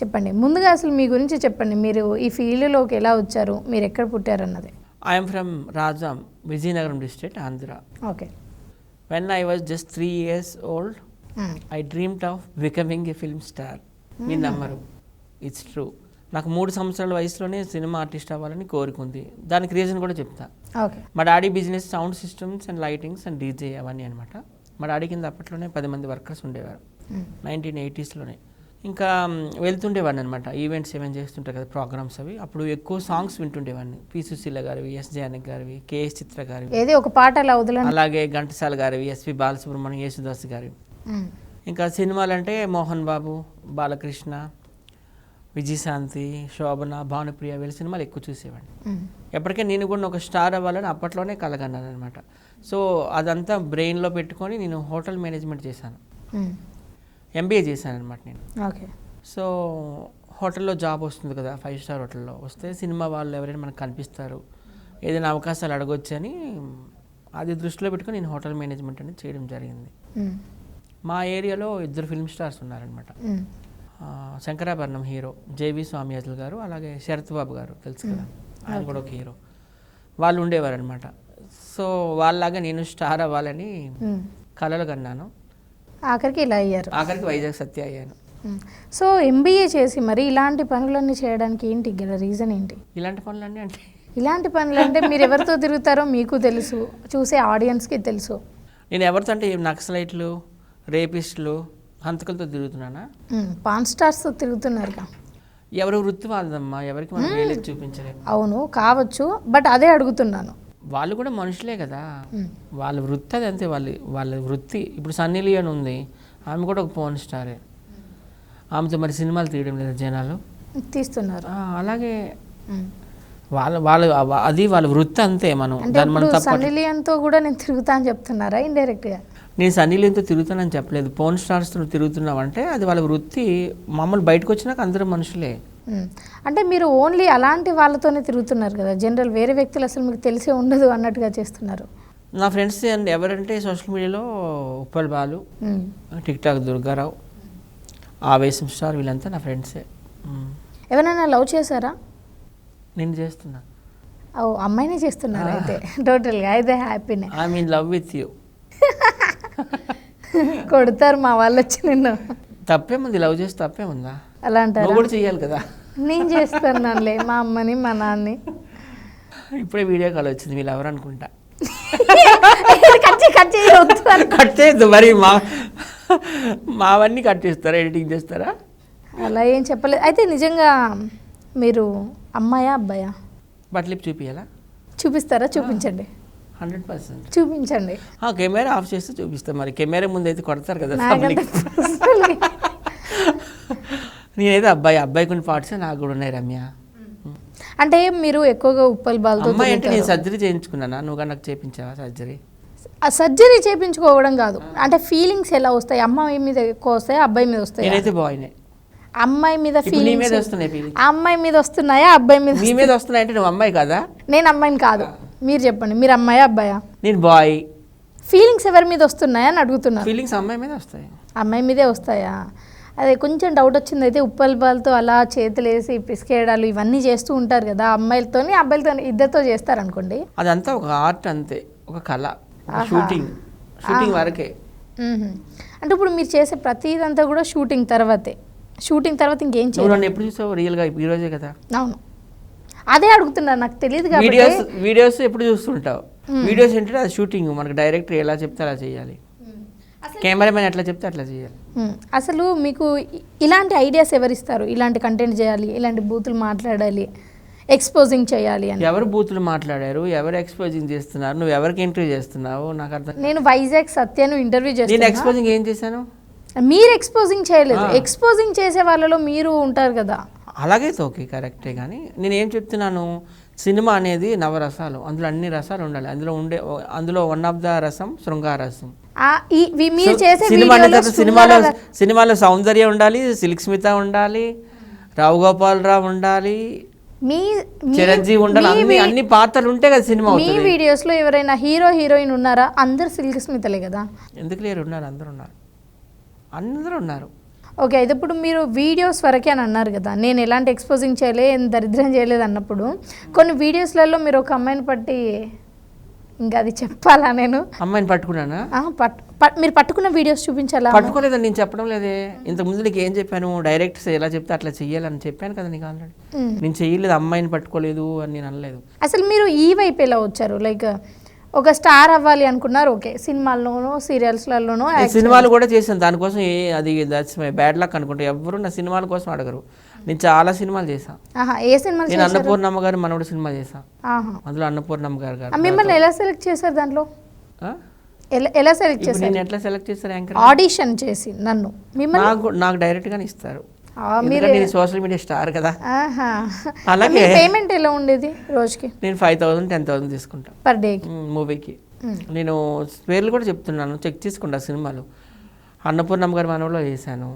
చెప్పండి. ముందుగా అసలు మీ గురించి చెప్పండి. మీరు ఈ ఫీల్డ్లోకి ఎలా వచ్చారు, మీరు ఎక్కడ పుట్టారు అన్నది. I'm from Rajam, Vizianagaram district, Andhra. Okay. When I was just 3 years old, I dreamed of becoming a film star. మీ నమ్మరు, ఇట్స్ ట్రూ. నాకు 3 సంవత్సరాల వయసులోనే సినిమా ఆర్టిస్ట్ అవ్వాలని కోరుకుంది. దానికి రీజన్ కూడా చెప్తా. ఓకే. మా daddy business sound systems and lightings and DJ అవన్నీ అనమాట. మా డాడీ కింద అప్పట్లోనే 10 మంది వర్కర్స్ ఉండేవారు 1980sలోనే. ఇంకా వెళ్తుండేవాడిని అనమాట. ఈవెంట్స్ ఏమైనా చేస్తుంటారు కదా, ప్రోగ్రామ్స్ అవి. అప్పుడు ఎక్కువ సాంగ్స్ వింటుండేవాడిని. పి సుశీల గారివి, ఎస్ జానకి గారివి, కేఎస్ చిత్ర గారివి, ఏది ఒక పాట అలా వదలండి. అలాగే ఘంటసాల గారివి, ఎస్పి బాలసుబ్రహ్మణ్యం, యేసుదాస్ గారివి. ఇంకా సినిమాలు అంటే మోహన్ బాబు, బాలకృష్ణ, విజయశాంతి, శోభన, భానుప్రియ వీళ్ళ సినిమాలు ఎక్కువ చూసేవాడిని. ఎప్పటికే నేను కూడా ఒక స్టార్ అవ్వాలని అప్పట్లోనే కలగన్నాను అనమాట. సో అదంతా బ్రెయిన్లో పెట్టుకొని నేను హోటల్ మేనేజ్మెంట్ చేశాను, ఎంబీఏ చేశాను అనమాట నేను. ఓకే. సో హోటల్లో జాబ్ వస్తుంది కదా, 5 స్టార్ హోటల్లో వస్తే సినిమా వాళ్ళు ఎవరైనా మనకు కనిపిస్తారు, ఏదైనా అవకాశాలు అడగొచ్చు అని అది దృష్టిలో పెట్టుకొని నేను హోటల్ మేనేజ్మెంట్ అనేది చేయడం జరిగింది. మా ఏరియాలో 2 ఫిల్మ్ స్టార్స్ ఉన్నారనమాట. శంకరాభరణం హీరో జేవి స్వామి అజల్ గారు, అలాగే శరత్ బాబు గారు తెలుసు కదా, ఆయన కూడా ఒక హీరో. వాళ్ళు ఉండేవారు అనమాట. సో వాళ్ళలాగా నేను స్టార్ అవ్వాలని కలలు కన్నాను. ఆఖరికి ఇలా అయ్యారు. ఆఖరికి వైజాగ్ సత్య అయ్యాను. సో ఎంబీఏ చేసి మరి ఇలాంటి పనులన్నీ చేయడానికి ఏంటి రీజన్ ఏంటి? ఇలాంటి పనులన్నీ అంటే ఇలాంటి పనులు అంటే మీరు ఎవరితో తిరుగుతారో మీకు తెలుసు, చూసే ఆడియన్స్కి తెలుసు. నేను ఎవరితో అంటే నక్సలైట్లు, రేపిస్టులు, హంతకులతో తిరుగుతున్నానా? పాన్ స్టార్స్తో తిరుగుతున్నారుగా. ఎవరు వృత్తి వాళ్ళదమ్మా, ఎవరికి మనం వేలేదు చూపించలేదు. అవును కావచ్చు, బట్ అదే అడుగుతున్నాను. వాళ్ళు కూడా మనుషులే కదా, వాళ్ళ వృత్తి అది అంతే. వాళ్ళ వృత్తి. ఇప్పుడు సన్నీ లియోన్ ఉంది, ఆమె కూడా ఒక పోర్న్ స్టారే. ఆమెతో మరి సినిమాలు తీయడం లేదా జనాలు? తీస్తున్నారు. అలాగే అది వాళ్ళ వృత్తి అంతే. మనం సన్నీ లియోన్తో కూడా నేను తిరుగుతా అని చెప్తున్నారా ఇండైరెక్ట్గా? నేను సన్నీ లియోన్తో తిరుగుతానని చెప్పలేదు. పోర్న్ స్టార్స్తో తిరుగుతున్నామంటే అది వాళ్ళ వృత్తి. మమ్మల్ని బయటకు వచ్చినాక అందరూ మనుషులే. అంటే మీరు ఓన్లీ అలాంటి వాళ్ళతోనే తిరుగుతున్నారు కదా, జనరల్ వేరే వ్యక్తులు అసలు మీకు తెలిసే ఉండదు అన్నట్టుగా చేస్తున్నారు. నా ఫ్రెండ్స్ ఎవరంటే సోషల్ మీడియాలో ఉప్పల్ బాలు, టిక్ టాక్ దుర్గారావు, ఆవేశం స్టార్, వీళ్ళంతా నా ఫ్రెండ్సే. ఎవరైనా లవ్ చేశారా? నేను చేస్తున్నా. ఓ అమ్మాయినే చేస్తున్నారు అయితే టోటల్గా. అయితే హ్యాపీనే. I mean love with you. కొడతారు మా వాళ్ళు వచ్చి నిన్ను. తప్పేముంది, లవ్ చేసి తప్పేముందా? అలా అంటారు. నువ్వు కూడా చెయ్యాలి కదా. నేను చేస్తున్నానులే మా అమ్మని మా నాన్నని. ఇప్పుడే వీడియో కాల్ వచ్చింది, వీళ్ళు ఎవరు అనుకుంటా. కట్ చేయొద్దు మరి, మావన్నీ కట్ చేస్తారా, ఎడిటింగ్ చేస్తారా? అలా ఏం చెప్పలేదు. అయితే నిజంగా మీరు అమ్మాయా అబ్బాయా? బట్టలిప్ చూపించాలా? చూపిస్తారా? చూపించండి. 100% చూపించండి. కెమెరా ఆఫ్ చేస్తే చూపిస్తా. మరి కెమెరా ముందు అయితే కొడతారు కదా. నేనైతే అబ్బాయి కొన్ని పార్ట్స్ నాకు కూడా ఉన్నాయి రమ్య. అంటే మీరు ఎక్కువగా ఉప్పల్ బాల్తో. అమ్మాయి అంటే నేను సర్జరీ చేయించుకున్నానా? నువ్వు నాకు చేయించావా సర్జరీ? సర్జరీ చేయించుకోవడం కాదు, అంటే ఫీలింగ్స్ ఎలా వస్తాయి? అమ్మాయి మీద ఎక్కువ వస్తాయా, అబ్బాయి మీద వస్తాయి? నేనైతే బాయ్నే. అమ్మాయి మీద ఫీలింగ్స్ వస్తున్నాయి. అమ్మాయి మీద వస్తున్నాయా, అబ్బాయి మీద? నీ మీద వస్తున్నాయి. అంటే నువ్వు అమ్మాయి కదా? నేను అమ్మాయిని కాదు. మీరు చెప్పండి, మీరు అమ్మాయా అబ్బాయా? నేను బాయ్. ఫీలింగ్స్ ఎవరి మీద వస్తున్నాయా అని అడుగుతున్నా. ఫీలింగ్స్ అమ్మాయి మీద వస్తాయి. అమ్మాయి మీదే వస్తాయా? అదే కొంచెం డౌట్ వచ్చింది. అయితే ఉప్పల్ బాల్తో అలా చేతులు వేసి పిసికేయడాలు ఇవన్నీ చేస్తూ ఉంటారు కదా, అమ్మాయిలతోని అబ్బాయిలతో ఇద్దరితో చేస్తారు అనుకోండి. అదంతా ఒక ఆర్ట్ అంతే, ఒక కళ, షూటింగ్ వరకే. అంటే ఇప్పుడు మీరు చేసే ప్రతిదంతా కూడా షూటింగ్ తర్వాతే. షూటింగ్ తర్వాత ఇంకేం చేయాలి? ఎప్పుడు చూసావు? రియల్గా ఈ రోజే కదా. అవును, అదే అడుగుతున్నా, నాకు తెలియదు. వీడియోస్ ఎప్పుడు చూస్తుంటావు? వీడియోస్ ఏంటంటే అది షూటింగ్. మనకు డైరెక్టర్ ఎలా చెప్తే అలా చేయాలి, కెమెరామెన్ ఎట్లా చెప్తే అట్లా చేయాలి. అసలు మీకు ఇలాంటి ఐడియాస్ ఎవరిస్తారు? ఇలాంటి కంటెంట్ చేయాలి, ఇలాంటి బూతులు మాట్లాడాలి, ఎక్స్పోజింగ్ చేయాలి అని. ఎవరు బూతులు మాట్లాడారు, ఎవరు ఎక్స్పోజింగ్ చేస్తున్నారు, నువ్వు ఎవరికి ఇంటర్వ్యూ చేస్తున్నావు? నాకు అర్థం. నేను వైజాగ్ సత్యను ఇంటర్వ్యూ చేస్తాను. నేను ఎక్స్పోజింగ్ ఏం చేశాను? మీరు ఎక్స్పోజింగ్ చేయలేదు. ఎక్స్పోజింగ్ చేసే వాళ్ళలో మీరు ఉంటారు కదా. అలాగైతే ఓకే, కరెక్టే. కానీ నేను ఏం చెప్తున్నాను, సినిమా అనేది నవరసాలు, అందులో అన్ని రసాలు ఉండాలి. అందులో వన్ ఆఫ్ ద రసం శృంగారసం. మీరు చేసే సినిమాలో సౌందర్య ఉండాలి, సిల్క్ స్మిత ఉండాలి, రావు గోపాలరావు ఉండాలి, చిరంజీవి ఉండాలి, అన్ని పాత్రలు ఉంటే కదా సినిమా. మీ వీడియోస్ లో ఎవరైనా హీరో హీరోయిన్ ఉన్నారా? అందరు సిల్క్ స్మితలే కదా. ఎందుకు లేరు? ఉన్నారు, అందరూ ఉన్నారు. ఓకే. అయితే ఇప్పుడు మీరు వీడియోస్ వరకే అని అన్నారు కదా, నేను ఎలాంటి ఎక్స్పోజింగ్ చేయలే, ఏం దరిద్రం చేయలేదు అన్నప్పుడు కొన్ని వీడియోస్లలో మీరు ఒక అమ్మాయిని పట్టి, ఇంకా అది చెప్పాలా నేను? అమ్మాయిని పట్టుకున్నానా? మీరు పట్టుకున్న వీడియోస్ చూపించాలా? పట్టుకోలేదని నేను చెప్పడం లేదే. ఇంతకుముందు నీకు ఏం చెప్పాను, డైరెక్ట్ ఎలా చెప్తే అట్లా చెయ్యాలని చెప్పాను కదా నీకు ఆల్రెడీ. నేను చెయ్యలేదు, అమ్మాయిని పట్టుకోలేదు అని నేను అనలేదు. అసలు మీరు ఈ వైపు ఎలా వచ్చారు? లైక్ ఒక స్టార్ అవ్వాలి అనుకున్నారు, ఓకే, సినిమాల్లోనో సీరియల్స్లలోనో. సినిమాలు కూడా చేశాను, దానికోసం అది దట్స్ మై బ్యాడ్ లక్ అనుకుంటే. ఎవరు నా సినిమాల కోసం అడగరు. నేను చాలా సినిమాలు చేశాను. ఏ సినిమా? నేను అన్నపూర్ణమ్మ గారు మనవడు సినిమా చేశాను. అందులో అన్నపూర్ణమ్మ గారు. మిమ్మల్ని ఎలా సెలెక్ట్ చేశారు దాంట్లో? ఎలా సెలెక్ట్ చేశారు? నేను ఎట్లా సెలెక్ట్ చేశారు? యాంకర్ ఆడిషన్ చేసి నన్ను నాకు డైరెక్ట్ గానే ఇస్తారు. నేను సోషల్ మీడియా స్టార్ కదా. అలాగే పేమెంట్ ఎలా ఉండేది రోజుకి? నేను 5,000 10,000 తీసుకుంటా పర్ డే మూవీకి. నేను పేర్లు కూడా చెప్తున్నాను, చెక్ చేసుకుంటా. సినిమాలు అన్నపూర్ణమ్మ గారి మనవలో చేశాను.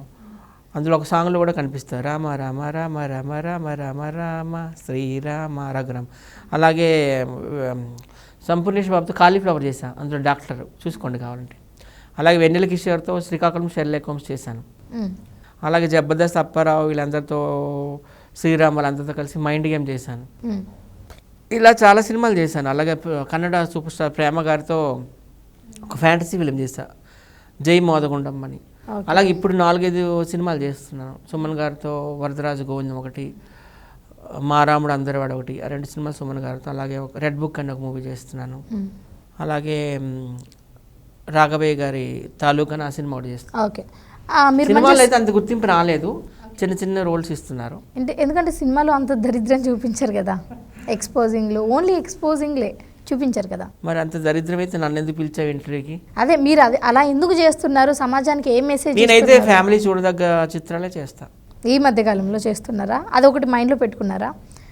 అందులో ఒక సాంగ్లో కూడా కనిపిస్తారు, రామ రామ రామ రామ రామ రామ రామ శ్రీరామ రఘురామ్. అలాగే సంపూర్ణేష్ బాబుతో కాలీఫ్లవర్ చేశాను, అందులో డాక్టర్, చూసుకోండి కావాలంటే. అలాగే వెన్నెల కిషోర్తో శ్రీకాకుళం షెర్లాక్ హోమ్స్ చేశాను. అలాగే జబర్దస్త్ అప్పారావు వీళ్ళందరితో, శ్రీరామ్ వాళ్ళందరితో కలిసి మైండ్ గేమ్ చేశాను. ఇలా చాలా సినిమాలు చేశాను. అలాగే కన్నడ సూపర్ స్టార్ ప్రేమ గారితో ఒక ఫ్యాంటసీ ఫిలిం చేశాను, జై మోదగుండం అని. అలాగే ఇప్పుడు 4-5 సినిమాలు చేస్తున్నాను. సుమన్ గారితో వరదరాజు గోవిందం ఒకటి, మా రాముడు అందరివాడు ఒకటి, ఆ 2 సినిమాలు సుమన్ గారితో. అలాగే ఒక రెడ్ బుక్ అని ఒక మూవీ చేస్తున్నాను. అలాగే రాఘవయ్య గారి తాలూకా నా సినిమా ఒకటి చేస్తాను. ఓకే. సినిమాలో అయితే అంత గుర్తింపు రాలేదు, చిన్న చిన్న రోల్స్ ఇస్తున్నారు. ఎందుకంటే సినిమాలో అంత దరిద్రం చూపించారు కదా, ఎక్స్పోజింగ్లో ఓన్లీ ఎక్స్పోజింగ్లే చూపించారు కదా. మరి అంత దరిద్రం అయితే నన్ను ఎందుకు పిలిచావు ఇంటర్వ్యూకి? అదే మీరు అలా ఎందుకు చేస్తున్నారు, సమాజానికి ఏం మెసేజ్? నేనైతే ఫ్యామిలీ చూడదగ్గ చిత్రాలే చేస్తా. ఈ మధ్య కాలంలో చేస్తున్నారా? అదొకటి మైండ్లో పెట్టుకున్నారా?